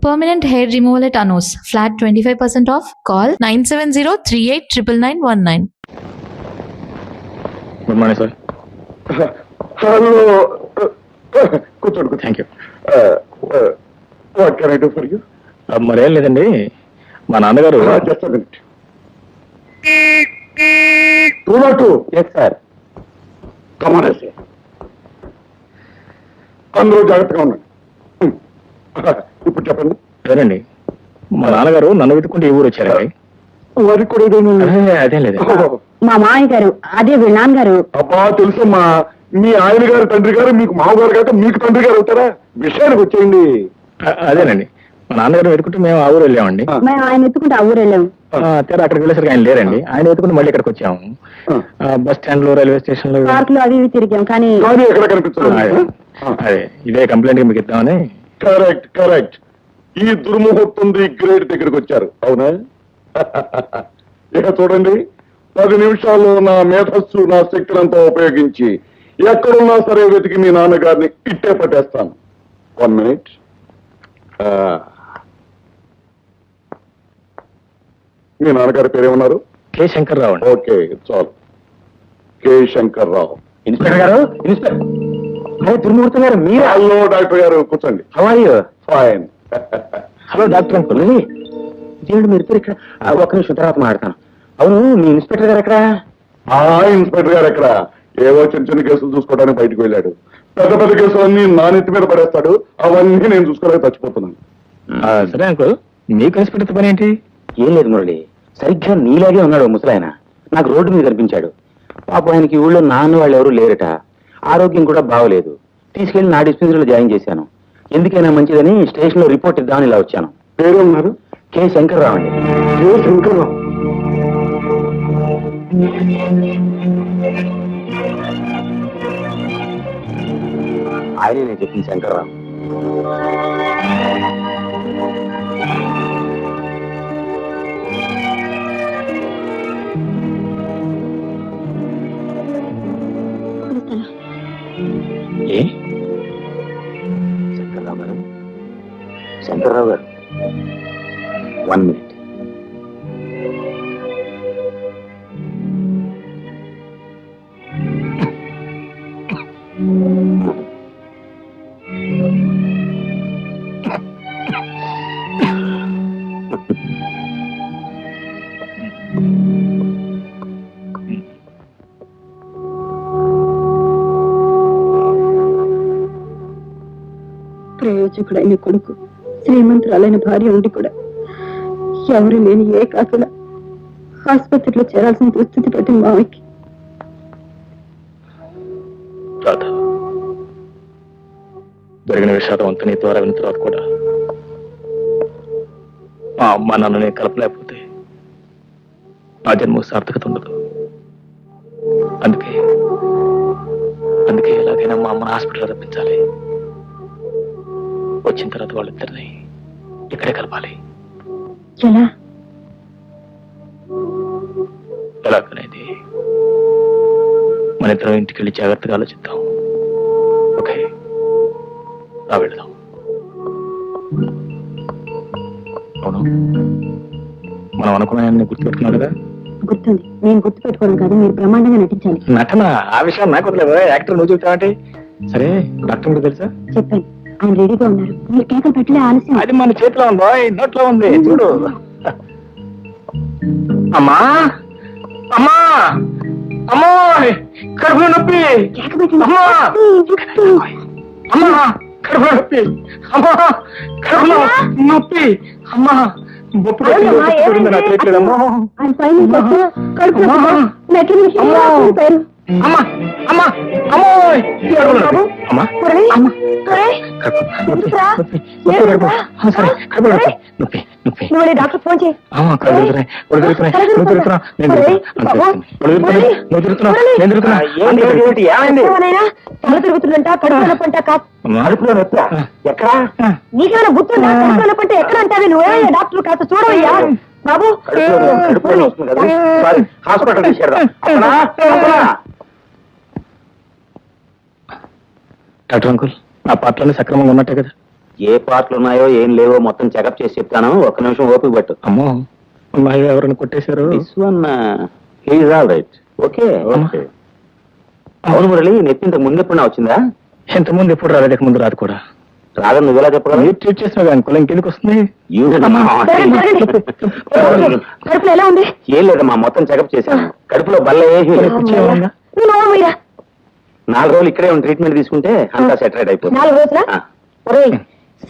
Permanent hair removal at Anos. Flat 25% off. Call 970-389919. Good morning sir. Hello కూర్చోండి. Thank you. What can I do for you? మరేం లేదండి, మా నాన్నగారు just a minute. 202. Yes sir. కమానేసి అందరూ జాగ్రత్తగా ఉండండి. ఇప్పుడు చెప్పండి. సరేండి, మా నాన్నగారు నన్ను వెతుకుంటే ఈ ఊరు వచ్చారండి. వారి కూడా అదేం లేదు. మా మామయ్య గారు, అదే వీళ్ళ నాన్నగారు. అబ్బా తెలుసమ్మా, మీ ఆయన గారు తండ్రి గారు మీకు మామగారు కాక మీకు తండ్రి గారు అవుతారా? విషయానికి వచ్చేయండి. అదేనండి, మా నాన్నగారు వెతుకుంటే మేము ఆ ఊరు వెళ్ళామండి. మేము ఆయన ఎత్తుకుంటే ఆ ఊరు వెళ్ళాము. తీరా అక్కడికి వెళ్ళేసరికి ఆయన లేరండి. ఆయన వెతుకుంటే మళ్ళీ ఇక్కడికి వచ్చాము. బస్ స్టాండ్ లో, రైల్వే స్టేషన్ లో, పార్క్ లో అవి ఇవి తిరిగాం కానీ కానీ ఎక్కడ కనిపించలేదు. అదే ఇదే కంప్లైంట్ మీకు ఇద్దామని. Correct correct. ఈ దుర్ముహూర్తం గ్రేట్ దగ్గరికి వచ్చారు, అవునా? ఇక చూడండి, 10 నిమిషాల్లో నా మేధస్సు, నా శక్తులంతా ఉపయోగించి ఎక్కడున్నా సరే వెతికి మీ నాన్నగారిని ఇట్టే పట్టేస్తాను. 1 minute. మీ నాన్నగారి పేరేమన్నారు? కె శంకర్రావు అండి. ఓకే, చాలు. కె శంకర్రావు. ఇన్స్పెక్టర్ గారు, ఇన్స్పెక్టర్ తిరుమూర్తి గారు మీరు? హలో డాక్టర్ గారు, కూర్చోండి. How are you? Fine. Hello doctor uncle. ఇదేంటి మీరు ఇక్కడ? ఒక్క నిమిషం తర్వాత మాట్లాడతాను. అవును, మీ ఇన్స్పెక్టర్ గారు ఎక్కడ? ఇన్స్పెక్టర్ గారు ఎక్కడ? ఏవో చిన్న చిన్న కేసులు చూసుకోవడానికి బయటకు వెళ్ళాడు. పెద్ద పెద్ద కేసులన్నీ నా నెత్తి మీద పడేస్తాడు. అవన్నీ నేను చూసుకోలేక చచ్చిపోతున్నాను. సరే అంకుల్, మీకు ఇన్స్పెక్టర్ పని ఏంటి? ఏం లేదు మురళి, సరిగ్గా నీలాగే ఉన్నాడు ముసలాయన. నాకు రోడ్డు మీద కనిపించాడు. పాపం ఆయనకి ఊళ్ళో నాన్న వాళ్ళు ఎవరు లేరట. ఆరోగ్యం కూడా బాగోలేదు. తీసుకెళ్లి నా డిస్పెన్సరీలో జాయిన్ చేశాను. ఎందుకైనా మంచిదని స్టేషన్ లో రిపోర్ట్ ఇద్దామని ఇలా వచ్చాను. పేరు ఉన్నారు? కె శంకర్రావు అండి. కె శంకర్రావు. ఆయనే నేను చెప్పింది శంకర్రావు. ఏ శంకర్రావు గారు? శంకర్రావు గారు, 1 minute. ప్రయోజకుడైన కొడుకు, శ్రీమంతురాలైన భార్య ఉండి కూడా ఎవరు లేని ఏ కాకుల ఆసుపత్రిలో చేరాల్సిన దుస్థితి పట్టింది మావయ్యకి. రాధా, జరిగిన విషాదం అంతా నీ ద్వారా విన్న తర్వాత కూడా మా అమ్మ నాన్నని కలపలేకపోతే నా జన్మ సార్థకత ఉండదు. అందుకే ఎలాగైనా మా అమ్మని హాస్పిటల్ రప్పించాలి. వచ్చిన తర్వాత వాళ్ళిద్దరిని ఇక్కడే కలపాలి. ఎలా? ఎలాగనేది మన ఇద్దరం ఇంటికి వెళ్ళి జాగ్రత్తగా ఆలోచిద్దాం. ఓకే, రా వెళ్దాం. అవును, మనం అనుకున్నాయని గుర్తుపెట్టుకున్నావు కదా? గుర్తుంది. నేను గుర్తు పెట్టుకోవడం కాదు, మీరు బ్రహ్మాండంగా నటించాలి. నటన ఆ విషయం నాకు వదిలేదు. యాక్టర్ నువ్వు చెప్తావంటే సరే. డాక్టర్ కూడా తెలుసా? చెప్పాను, ఆయన రెడీగా ఉన్నారు. మీరు కేకలు పెట్టలే, ఆలస్యం. అది మన చేతిలో ఉందో, నోట్లో ఉంది, చూడు. అమ్మా అమ్మా అమ్మో, కడుపులో నొప్పి. కేక పెట్టండి. అమ్మా అమ్మా, కడుపులో నొప్పి. అమ్మా, కడుపులో నొప్పి. అమ్మా, బొప్పుడు నాకు తెలియట్లేదమ్మా. ఆయన పైన కడుపు మెట్ల మీద పడిపోయారు. అమ్మా అమ్మా అమ్మో, అమ్మా నువ్వు డాక్టర్ ఫోన్ చేయి. తల తిరుగుతుందంట, కడుపు నొప్పంట. అడుపులో నొప్పి ఎక్కడా? నీకేమైనా గుర్తుందా? కడుపు నొప్పంటే ఎక్కడ అంటావే నువ్వే? డాక్టర్ కాస్త చూడవయ్యా బాబు. హాస్పిటల్ తీసుకెళ్దాం. డాక్టర్ అంకుల్, నా పాటలన్నీ సక్రమంగా ఉన్నట్టే కదా? ఏ పార్ట్లు ఉన్నాయో ఏం లేవో మొత్తం చెకప్ చేసి చెప్తాను, ఒక్క నిమిషం ఓపిక పట్టు. అమ్మో అమ్మాయి ఎవరైనా కొట్టేశారు. This one is all right. Okay okay. అవును మురళి, నెత్తి ఇంతకు ముందు ఎప్పుడన్నా వచ్చిందా? ఇంతకుముందు ఎప్పుడు రాలేదు, ఇక ముందు రాదు కూడా. రాదని నువ్వెలా చెప్పగలవు? మీరు ట్రీట్ చేసిన అనుకూలం ఇంకెందుకు వస్తుంది? You కడుపులో ఎలా ఉంది? ఏం లేదమ్మా, మొత్తం చెకప్ చేశాను. కడుపులో బల్ల ఏమీ లేదు. కూర్చోవాలా? నువ్వు నోరు మూయరా. 4 రోజులు ఇక్కడే ఉండి ట్రీట్మెంట్ తీసుకుంటే అంతా సెటరేట్ అయిపోతుంది. 4 రోజులా? ఆ. ఒరేయ్,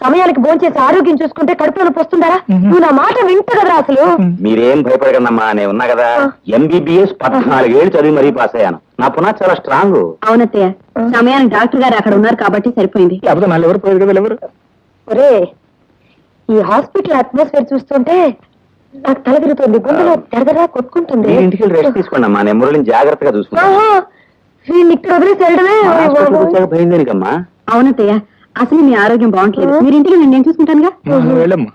సమయానికి భోంచేసి ఆరోగ్యం చూసుకుంటే కడుపులో నొప్పి వస్తుందరా? నువ్వు నా మాట వింట కదరా అసలు. మీరేం భయపడకండమ్మా, నేను ఉన్నా కదా. MBBS 14 ఏళ్ళు చదివి మరీ పాస్ అయ్యాను. నా పునాది చాలా స్ట్రాంగ్. అవునత్తయ్య, సమయానికి డాక్టర్ గారు అక్కడ ఉన్నారు కాబట్టి సరిపోయింది. లేకపోతే నాలుగు ఎవరు పోయేది కదా ఎవరు. ఒరే, ఈ హాస్పిటల్ అట్మాస్ఫియర్ చూస్తుంటే నాకు తల తిరుగుతుంది, గుండెలో దరదరా కొట్టుకుంటుంది. మీరు ఇంటికి రెస్ట్ తీసుకోండి అమ్మా, నేను మురళిని జాగ్రత్తగా చూసుకుంటాను. ఆహా, వీడిని ఇక్కడ వదిలేసి వెళ్ళడమే. హాస్పిటల్కి వచ్చాక భయం దేనికమ్మా? అవునత్తయ్య, అసలు మీ ఆరోగ్యం బాగుంటలేదు. మీరు ఇంటికి నేను చూసుకుంటానుగా. వెళ్ళమ్మా.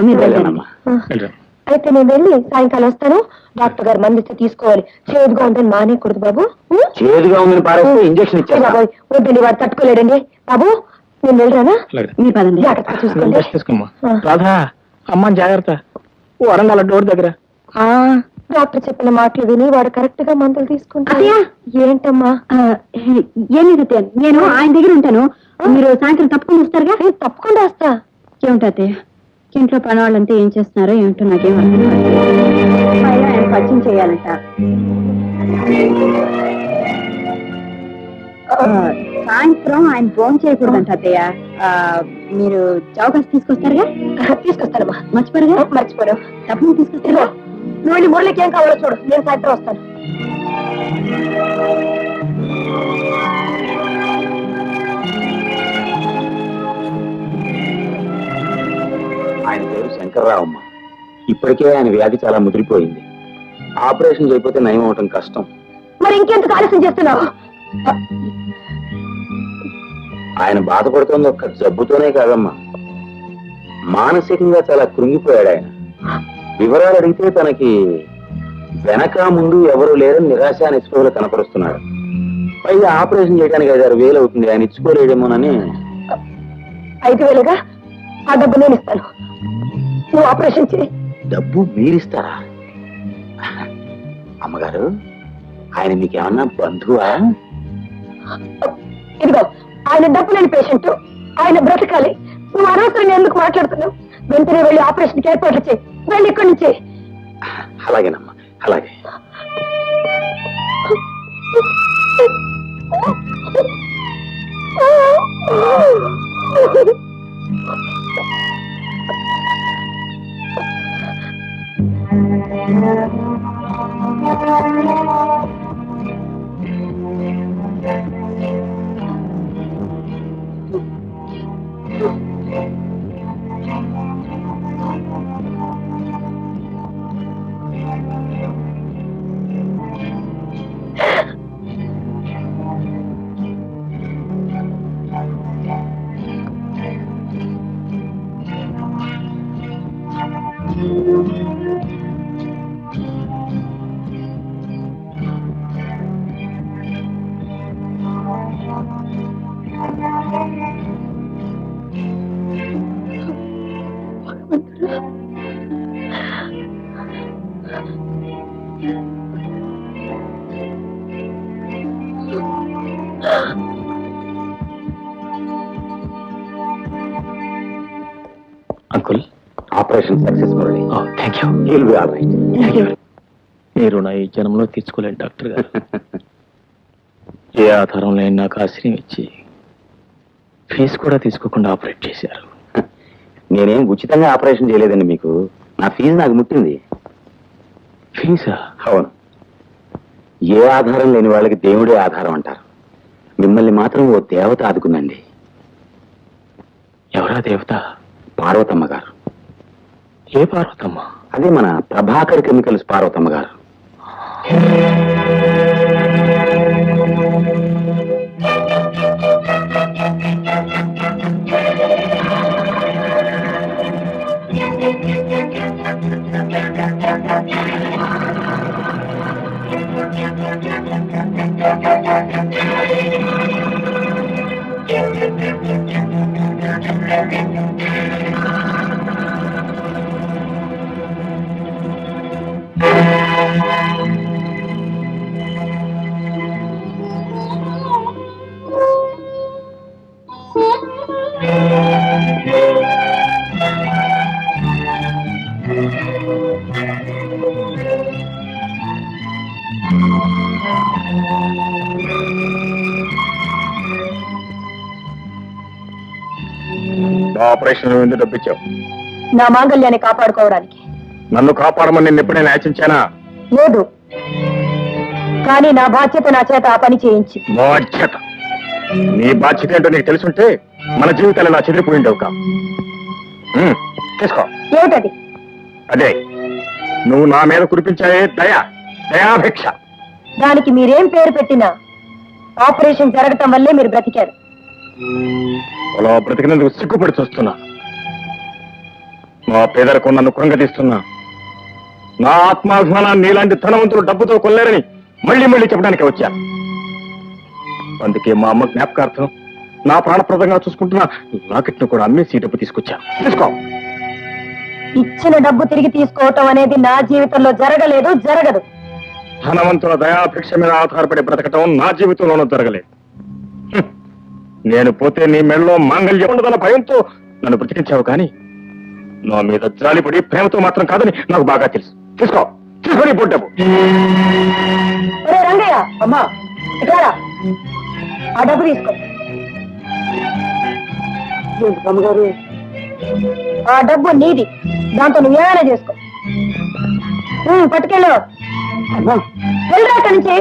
మీరు వెళ్ళండి. వెళ్ళానమ్మా. వెళ్ళరా. అయితే నేను వెళ్ళి సాయంకాలం వస్తాను. డాక్టర్ గారు మందు ఇస్తే తీసుకోవాలి. చేదుగా ఉందని మానేయకూడదు బాబు. చేదుగా ఉందని పారేస్తే ఇంజక్షన్ ఇచ్చేస్తా. బాబోయ్, వద్దండి, వాడు తట్టుకోలేడండి. బాబు, నేను వెళ్ళరానా? అలాగే. మీరు పదండి, జాగ్రత్తగా చూసుకోండి. రెస్ట్ తీసుకోమ్మా. రాధా, అమ్మ జాగ్రత్త. వరండాల డోర్ దగ్గర. డాక్టర్ చెప్పిన మాటలు విని వాడు కరెక్ట్ గా మందులు తీసుకుంటా. ఏంటమ్మా? ఏం లేదు, నేను ఆయన దగ్గర ఉంటాను. మీరు సాయంత్రం తప్పకుండా వస్తారుగా? తప్పకుండా వస్తా. ఏమిటి అత్తయ్య, ఇంట్లో పని వాళ్ళంతా ఏం చేస్తున్నారో ఏమిటో నాకేం అర్థం కాదు. ఆయన పరిచయం చేయాలంట. సాయంత్రం ఆయన ఫోన్ చేయకూడదంట అత్తయ్య. మీరు చౌకాసి తీసుకొస్తారుగా? తీసుకొస్తానమ్మా. మర్చిపోరుగా? మర్చిపోరు. తప్పకుండా తీసుకొస్తారా? నువ్వు మురళికి ఏం కావాలో చూడు, నేను సాయంత్రం వస్తాను. ఆయన పేరు శంకర్రావమ్మ. ఇప్పటికే ఆయన వ్యాధి చాలా ముదిరిపోయింది. ఆపరేషన్ చేయకపోతే నయం అవటం కష్టం. మరి ఇంకెందుకు ఆలస్యం చేస్తున్నావు? ఆయన బాధపడుతోంది ఒక్క జబ్బుతోనే కాదమ్మా, మానసికంగా చాలా కృంగిపోయాడు ఆయన. వివరాలు అడిగితే తనకి వెనక ముందు ఎవరు లేరని నిరాశ నిస్పృహలు కనపరుస్తున్నాడు. పైగా ఆపరేషన్ చేయడానికి 5,000-6,000 అవుతుంది, ఆయన ఇచ్చుకోలేడేమోనని. 5,000గా? ఆ డబ్బు నేను ఇస్తాను, నువ్వు ఆపరేషన్ చేయి. డబ్బు మీరిస్తారా? అమ్మగారు, ఆయన మీకేమన్నా బంధువా? ఇదిగో, ఆయన డబ్బు లేని పేషెంట్, ఆయన బ్రతకాలి. నువ్వు అనవసరంగా ఎందుకు మాట్లాడుతున్నావు? వెంటనే వెళ్ళి ఆపరేషన్కి ఏర్పాట్లు చేయి. వెళ్ళి ఇక్కడి నుంచి. అలాగేనమ్మా, అలాగే. Uncle, operation successful. Thank you. He'll be all right. మీరు నా ఈ జనంలో తీర్చుకోలేండి డాక్టర్ గారు. ఏ ఆధారం లేని నాకు ఆశ్రయం ఇచ్చి ఫీజు కూడా తీసుకోకుండా ఆపరేట్ చేశారు. నేనేం ఉచితంగా ఆపరేషన్ చేయలేదండి మీకు. నా ఫీజు నాకు ముట్టింది. ఫీజా? అవును. ఏ ఆధారం లేని వాళ్ళకి దేవుడే ఆధారం అంటారు. మిమ్మల్ని మాత్రం ఓ దేవత ఆదుకుందండి. ఎవరా దేవత? పార్వతమ్మ గారు. ఏ పార్వతమ్మ? అదే మన ప్రభాకర్ కెమికల్స్ పార్వతమ్మ గారు. ఆపరేషన్ ఎందుకు డబ్బిచ్చావు? నా మాంగళ్యాన్ని కాపాడుకోవడానికి. నన్ను కాపాడమని నేను ఎప్పుడైనా యాచించానా? లేదు, కానీ నా బాధ్యత నా చేత ఆ పని చేయించి. బాధ్యత? నీ బాధ్యత ఏంటో నీకు తెలుసుంటే మన జీవితాలు ఇలా చెదిరిపోయిండవు కా. తీసుకో. ఏమిటది? అదే నువ్వు నా మీద కురిపించాయే దయాభిక్ష. దానికి మీరేం పేరు పెట్టినా ఆపరేషన్ జరగటం వల్లే మీరు బ్రతికారు. అలా బ్రతికినందుకు సిగ్గుపడి చూస్తున్నా. నా పేదలకు నన్ను కృంగతీస్తున్నా. నా ఆత్మాభిమానాన్ని నీలాంటి ధనవంతులు డబ్బుతో కొల్లారని మళ్ళీ మళ్ళీ చెప్పడానికి వచ్చా. అందుకే మా అమ్మ జ్ఞాపకార్థం నా ప్రాణప్రదంగా చూసుకుంటున్నా లాకెట్ను కూడా అమ్మేసి డబ్బు తీసుకొచ్చా. తీసుకో. ఇచ్చిన డబ్బు తిరిగి తీసుకోవటం అనేది నా జీవితంలో జరగలేదు, జరగదు. ధనవంతుల దయాభిక్ష మీద ఆధారపడి బ్రతకటం నా జీవితంలోనూ జరగలేదు. నేను పోతే నీ మెడలో మాంగళ్యం ఉండదన్న భయంతో నన్ను బ్రతికించావు, కానీ నా మీద జాలిపడి ప్రేమతో మాత్రం కాదని నాకు బాగా తెలుసు. తీసుకో, తీసుకొని డబ్బు. రంగయ్య, అమ్మా ఇట్లా ఆ డబ్బు తీసుకో. అమ్మగారు, ఆ డబ్బు నీది, దాంతో నువ్వేమైనా చేసుకో. పట్టుకెళ్ళు. వెళ్ళరా అక్కడి నుంచి.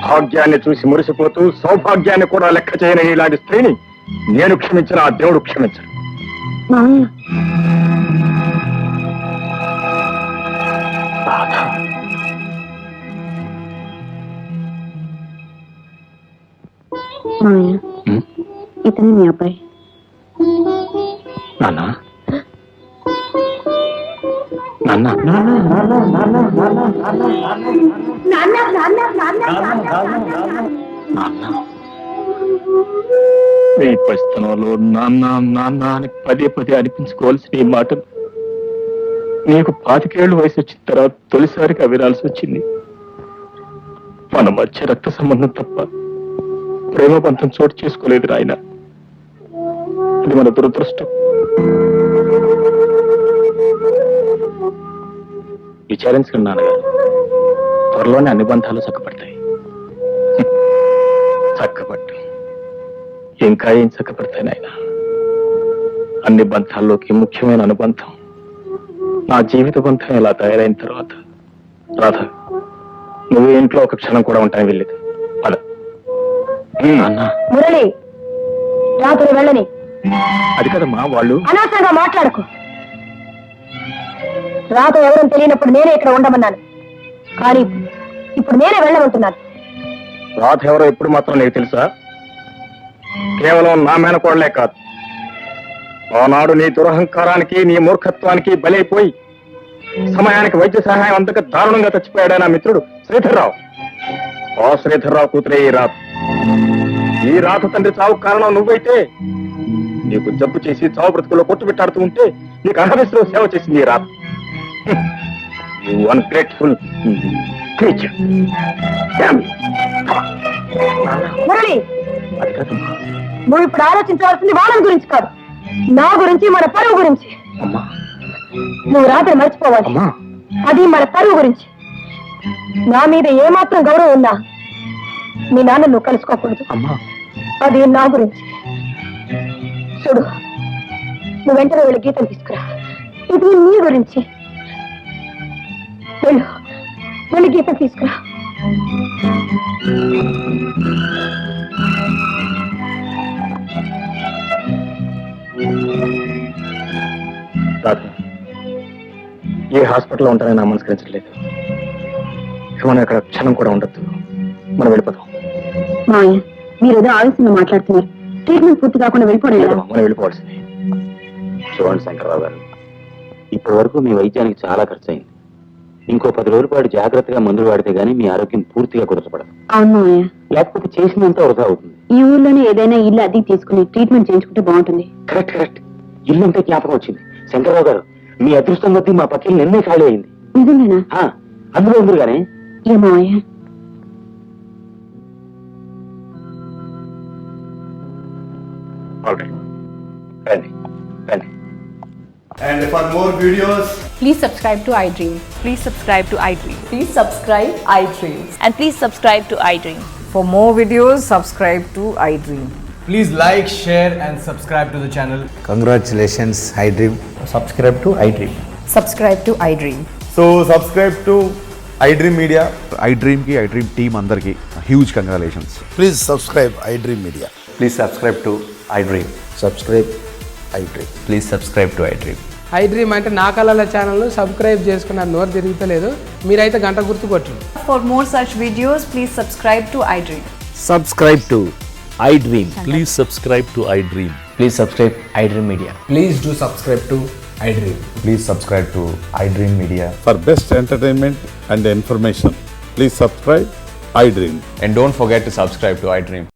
భాగ్యాన్ని చూసి మురిసిపోతూ సౌభాగ్యాన్ని కూడా లెక్క చేయని ఇలాంటి స్త్రీని నేను క్షమించిన ఆ దేవుడు క్షమించను. ఇతనే మీ అబ్బాయి. నాన్న నాన్న నాన్న ఈ పరిస్థితుల్లో నాన్న నాన్న అని పదే పదే అనిపించుకోవాల్సిన ఈ మాటలు నీకు 25 ఏళ్ళు వయసు వచ్చిన తర్వాత తొలిసారిగా వినాల్సి వచ్చింది. మన మధ్య రక్త సంబంధం తప్ప ప్రేమ బంధం చోటు చేసుకోలేదు నాయన. అది మన దురదృష్టం. విచారించకండి నాన్నగారు, త్వరలోనే అన్ని బంధాలు చక్కపడతాయి. చక్కపట్టు ఇంకా ఏం చక్కపడతాయి నాయన. అన్ని బంధాల్లోకి ముఖ్యమైన అనుబంధం నా జీవిత బంధం ఇలా తయారైన తర్వాత రాధ నువ్వు ఇంట్లో ఒక క్షణం కూడా ఉంటాను వెళ్ళేది. అలా మురళి, రాత్రి వెళ్ళని. అది కదమ్మా, వాళ్ళు అనవసరంగా మాట్లాడకు. రాత ఎవరని తెలియనప్పుడు నేనే ఇక్కడ ఉండమన్నాను, కానీ ఇప్పుడు నేనే వెళ్ళమంటున్నాను. రాధ ఎవరో ఇప్పుడు మాత్రం నీకు తెలుసా? కేవలం నా మేనకోడలే కాదు, ఆనాడు నీ దురహంకారానికి నీ మూర్ఖత్వానికి బలైపోయి సమయానికి వైద్య సహాయం అందక దారుణంగా చచ్చిపోయాడా నా మిత్రుడు శ్రీధర్రావు. ఆ శ్రీధర్రావు కూతురే ఈ రాధ. ఈ రాధ తండ్రి చావు కారణం నువ్వైతే నీకు జబ్బు చేసి చావు బ్రతుకుల్లో కొట్టుబెట్టాడుతూ ఉంటే నీకు అహవిశ్రమ సేవ చేసింది ఈ రాధ. Ungrateful creature. మురళి, అది కదమ్మా. నువ్వు ఇప్పుడు ఆలోచించవలసింది వాళ్ళ గురించి కాదు, నా గురించి, మన పరువు గురించి. అమ్మా నువ్వు రాత్రి మర్చిపోవాలి. అమ్మా అది మన పరువు గురించి. నా మీద ఏమాత్రం గౌరవం ఉన్నా మీ నాన్న నువ్వు కలుసుకోకూడదు. అమ్మా అది నా గురించి. చూడు, నువ్వు వెంటనే వెళ్ళి గీతం తీసుకురా. ఇది నీ గురించి. వెళ్ళు, వెళ్ళి గీతం తీసుకురా. రాధ, ఏ హాస్పిటల్లో ఉంటానని నాకు మనస్కరించలేదు. మనం ఇక్కడ క్షణం కూడా ఉండొద్దు, మనం వెళ్ళిపోతాం. మావయ్య, మీరు ఏదో ఆవేశంగా మాట్లాడుతున్నారు. ట్రీట్మెంట్ పూర్తి కాకుండా వెళ్ళిపోవడం ఎలా? మనం వెళ్ళిపోవాల్సింది. చూడండి శంకర్రావు గారు, ఇప్పటి వరకు మీ వైద్యానికి చాలా ఖర్చు అయింది. ఇంకో 10 రోజుల పాటు జాగ్రత్తగా మందులు వాడితే గానీ మీ ఆరోగ్యం పూర్తిగా కుదరపడదు. అవును మావయ్య, లేకపోతే చేసినంత వృధా అవుతుంది. ఈ ఊర్లోనే ఏదైనా ఇల్లు అద్దెకి తీసుకుని ట్రీట్మెంట్ చేయించుకుంటే బాగుంటుంది. Correct correct. ఇల్లు అంటే జ్ఞాపకం వచ్చింది. శంకర్రావు గారు, మీ అదృష్టం కొద్దీ మా పక్కన నిన్నే ఖాళీ అయింది. నిజంగానా? అందులో ఉంది కానీ ఏ మావయ్య? రండి రండి. And for more videos, Please subscribe to iDream. Please subscribe to iDream. Please subscribe iDream. And please subscribe to iDream. For more videos, subscribe to iDream. Please like, share, and subscribe to the channel. Congratulations, iDream. Subscribe to iDream. Subscribe to iDream. So subscribe to iDream Media. iDream కి iDream team అందరికి huge congratulations. Please subscribe iDream Media. Please subscribe to iDream. Subscribe iDream. Please subscribe to iDream. iDream అంటే నా కళల ఛానల్ను subscribe చేసుకున్న నోరు తిరుగుతలేదు. మీరైతే గంట గుర్తు కొట్టండి. For more such videos, please subscribe to iDream. Subscribe to iDream. Please subscribe to iDream. Please subscribe iDream media. Please do subscribe to iDream. Please subscribe to iDream media. For best entertainment and information, please subscribe iDream. And don't forget to subscribe to iDream.